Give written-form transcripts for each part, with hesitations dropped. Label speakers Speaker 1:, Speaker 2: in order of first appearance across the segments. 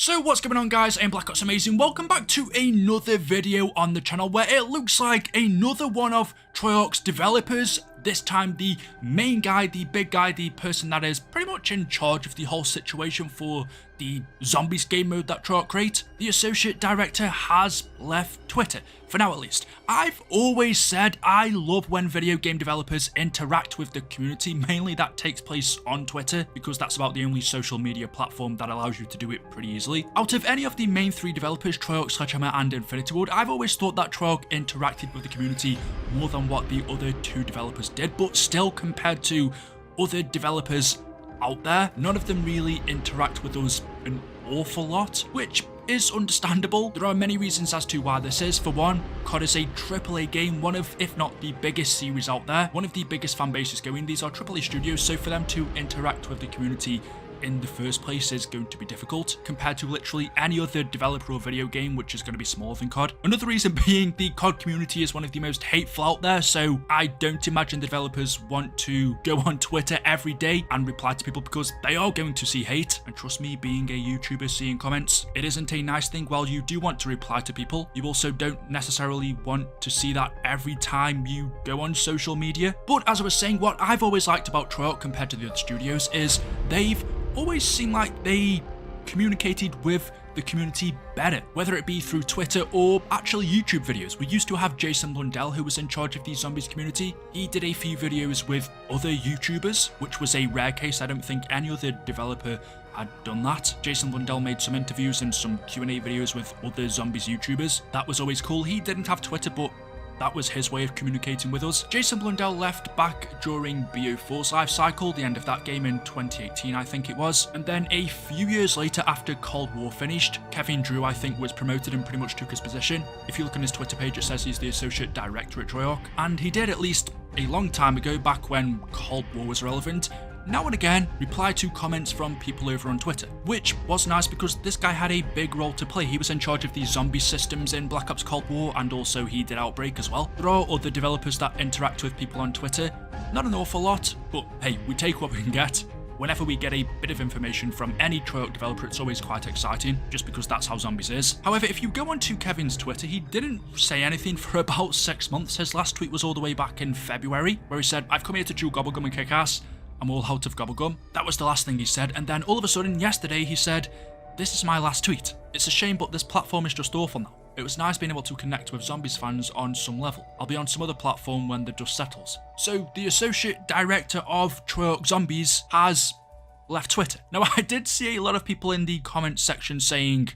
Speaker 1: So what's going on, guys? I'm BlackOpsAmazing. Welcome back to another video on the channel where it looks like another one of Treyarch's developers, this time the main guy, the big guy, the person that is pretty much in charge of the whole situation for the Zombies game mode that Treyarch create. The associate director has left Twitter, for now at least. I've always said I love when video game developers interact with the community, mainly that takes place on Twitter, because that's about the only social media platform that allows you to do it pretty easily. Out of any of the main three developers, Treyarch, Sledgehammer and Infinity Ward, I've always thought that Treyarch interacted with the community more than what the other two developers did, but still compared to other developers out there, none of them really interact with us an awful lot, which is understandable. There are many reasons as to why this is. For one, COD is a AAA game, one of, if not the biggest series out there, one of the biggest fan bases going. These are AAA studios, so for them to interact with the community in the first place is going to be difficult compared to literally any other developer or video game which is going to be smaller than COD. Another reason being the COD community is one of the most hateful out there, so I don't imagine the developers want to go on Twitter every day and reply to people because they are going to see hate. And trust me, being a YouTuber, seeing comments, it isn't a nice thing. While you do want to reply to people, you also don't necessarily want to see that every time you go on social media. But as I was saying, what I've always liked about Treyarch compared to the other studios is they've always seemed like they communicated with the community better, whether it be through Twitter or actually YouTube videos. We used to have Jason Blundell, who was in charge of the Zombies community. He did a few videos with other YouTubers, which was a rare case. I don't think any other developer had done that. Jason Blundell made some interviews and some Q&A videos with other Zombies YouTubers. That was always cool. He didn't have Twitter, but that was his way of communicating with us. Jason Blundell left back during BO4's life cycle, the end of that game in 2018, I think it was. And then a few years later, after Cold War finished, Kevin Drew, I think, was promoted and pretty much took his position. If you look on his Twitter page, it says he's the associate director at Treyarch. And he did, at least a long time ago, back when Cold War was relevant, now and again reply to comments from people over on Twitter, which was nice because this guy had a big role to play. He was in charge of the zombie systems in Black Ops Cold War, and also he did Outbreak as well. There are other developers that interact with people on Twitter, not an awful lot, but hey, we take what we can get. Whenever we get a bit of information from any Treyarch developer, it's always quite exciting, just because that's how Zombies is. However, if you go onto Kevin's Twitter, he didn't say anything for about 6 months. His last tweet was all the way back in February, where he said, "I've come here to chew gobblegum and kick ass. I'm all out of gobblegum." That was the last thing he said, and then all of a sudden, yesterday, he said, "This is my last tweet. It's a shame, but this platform is just awful now. It was nice being able to connect with Zombies fans on some level. I'll be on some other platform when the dust settles." So the associate director of Treyarch Zombies has left Twitter. Now, I did see a lot of people in the comments section saying,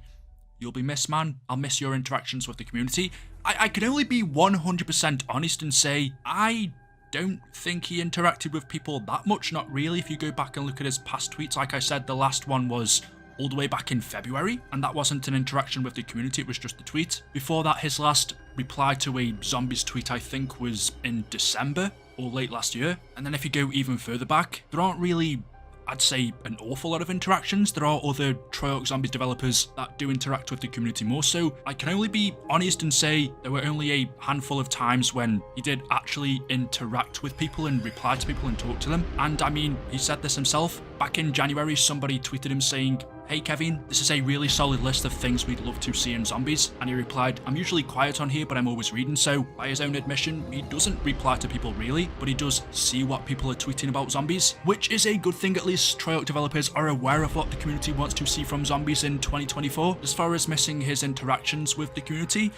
Speaker 1: "You'll be missed, man. I'll miss your interactions with the community." I can only be 100% honest and say, I don't think he interacted with people that much, not really. If you go back and look at his past tweets, like I said, the last one was all the way back in February, and that wasn't an interaction with the community, it was just a tweet. Before that, his last reply to a Zombies tweet, I think, was in December or late last year. And then if you go even further back, there aren't really, I'd say, an awful lot of interactions. There are other Treyarch Zombies developers that do interact with the community more, so I can only be honest and say there were only a handful of times when he did actually interact with people and reply to people and talk to them. And I mean, he said this himself. Back in January, somebody tweeted him saying, "Hey Kevin, this is a really solid list of things we'd love to see in Zombies." And he replied, "I'm usually quiet on here, but I'm always reading." So by his own admission, he doesn't reply to people really, but he does see what people are tweeting about Zombies, which is a good thing. At least Treyarch developers are aware of what the community wants to see from Zombies in 2024. As far as missing his interactions with the community,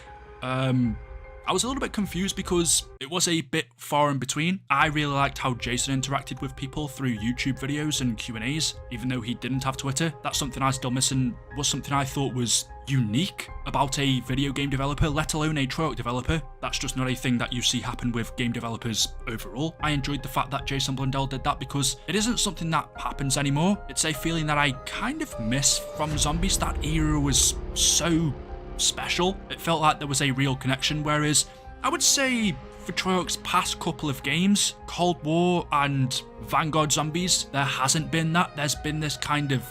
Speaker 1: I was a little bit confused because it was a bit far in between. I really liked how Jason interacted with people through YouTube videos and Q&As, even though he didn't have Twitter. That's something I still miss and was something I thought was unique about a video game developer, let alone a Treyarch developer. That's just not a thing that you see happen with game developers overall. I enjoyed the fact that Jason Blundell did that because it isn't something that happens anymore. It's a feeling that I kind of miss from Zombies. That era was so special. It felt like there was a real connection, whereas I would say for Treyarch's past couple of games, Cold War and Vanguard Zombies, there hasn't been that. There's been this kind of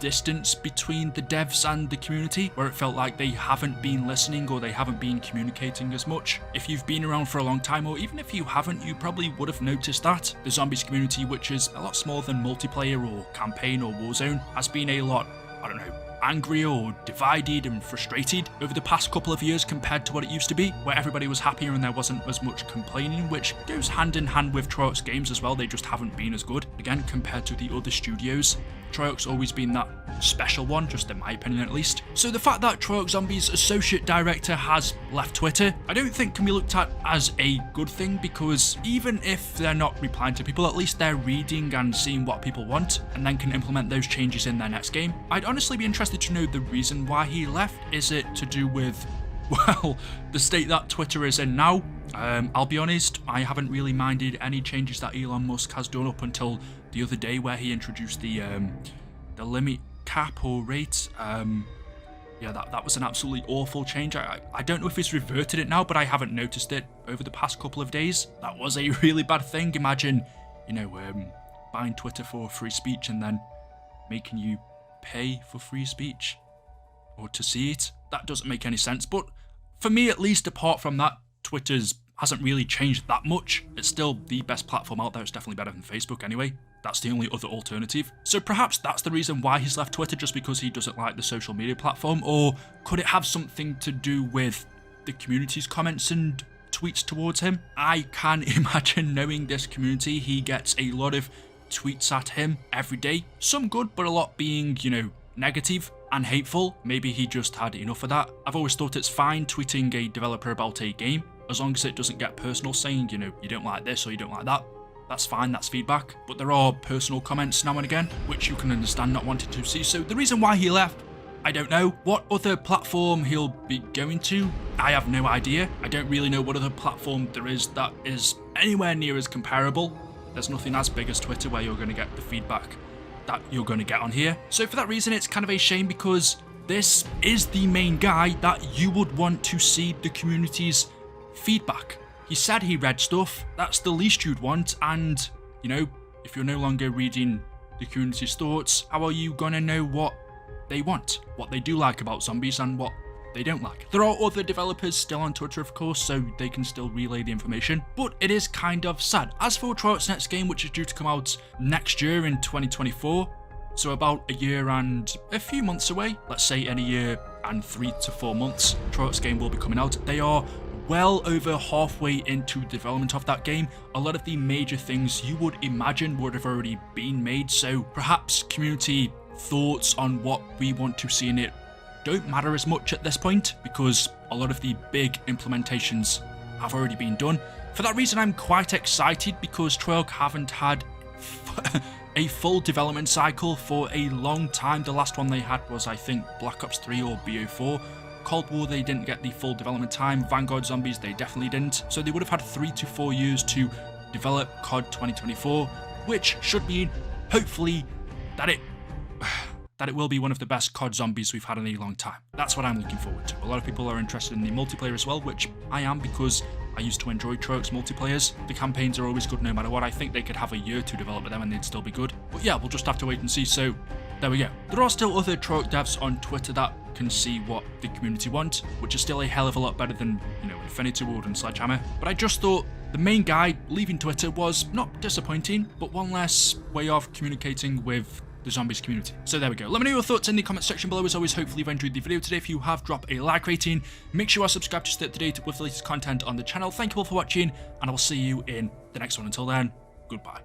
Speaker 1: distance between the devs and the community where it felt like they haven't been listening or they haven't been communicating as much. If you've been around for a long time, or even if you haven't, you probably would have noticed that the Zombies community, which is a lot smaller than multiplayer or campaign or Warzone, has been a lot, I don't know, angrier or divided and frustrated over the past couple of years compared to what it used to be, where everybody was happier and there wasn't as much complaining, which goes hand in hand with Treyarch's games as well. They just haven't been as good, again, compared to the other studios. Treyarch's always been that special one, just in my opinion at least. So the fact that Treyarch Zombies associate director has left Twitter, I don't think can be looked at as a good thing, because even if they're not replying to people, at least they're reading and seeing what people want and then can implement those changes in their next game. I'd honestly be interested to know the reason why he left. Is it to do with, well, the state that Twitter is in now? I'll be honest, I haven't really minded any changes that Elon Musk has done up until the other day, where he introduced the limit cap or rate. Yeah, that was an absolutely awful change. I don't know if he's reverted it now, but I haven't noticed it over the past couple of days. That was a really bad thing. Imagine, you know, buying Twitter for free speech and then making you pay for free speech or to see it. That doesn't make any sense. But for me, at least, apart from that, Twitter's hasn't really changed that much. It's still the best platform out there. It's definitely better than Facebook anyway. That's the only other alternative. So perhaps that's the reason why he's left Twitter, just because he doesn't like the social media platform. Or could it have something to do with the community's comments and tweets towards him? I can imagine, knowing this community, he gets a lot of tweets at him every day. Some good, but a lot being, you know, negative and hateful. Maybe he just had enough of that. I've always thought it's fine tweeting a developer about a game, as long as it doesn't get personal, saying, you know, you don't like this or you don't like that. That's fine, that's feedback. But there are personal comments now and again, which you can understand not wanting to see. So the reason why he left, I don't know. What other platform he'll be going to, I have no idea. I don't really know what other platform there is that is anywhere near as comparable. There's nothing as big as Twitter where you're going to get the feedback that you're going to get on here. So for that reason, it's kind of a shame, because this is the main guy that you would want to see the community's feedback. He said he read stuff. That's the least you'd want. And, you know, if you're no longer reading the community's thoughts, how are you going to know what they want, what they do like about zombies and what they don't like? There are other developers still on Twitter, of course, so they can still relay the information, but it is kind of sad. As for Treyarch's next game, which is due to come out next year in 2024, so about a year and a few months away, let's say in a year and 3 to 4 months, Treyarch's game will be coming out. They are well over halfway into development of that game. A lot of the major things you would imagine would have already been made, so perhaps community thoughts on what we want to see in it don't matter as much at this point, because a lot of the big implementations have already been done. For that reason, I'm quite excited, because Treyarch haven't had a full development cycle for a long time. The last one they had was, I think, Black Ops 3 or BO4. Cold War, they didn't get the full development time. Vanguard Zombies, they definitely didn't. So they would have had 3 to 4 years to develop COD 2024, which should mean, hopefully, that it will be one of the best COD Zombies we've had in a long time. That's what I'm looking forward to. A lot of people are interested in the multiplayer as well, which I am, because I used to enjoy Treyarch's multiplayers. The campaigns are always good no matter what. I think they could have a year to develop them and they'd still be good. But yeah, we'll just have to wait and see. So there we go. There are still other Treyarch devs on Twitter that can see what the community want, which is still a hell of a lot better than, you know, Infinity Ward and Sledgehammer. But I just thought the main guy leaving Twitter was not disappointing, but one less way of communicating with the Zombies community. So there we go. Let me know your thoughts in the comment section below. As always, hopefully you've enjoyed the video today. If you have, drop a like rating. Make sure you are subscribed to stay up to date with the latest content on the channel. Thank you all for watching, and I will see you in the next one. Until then, goodbye.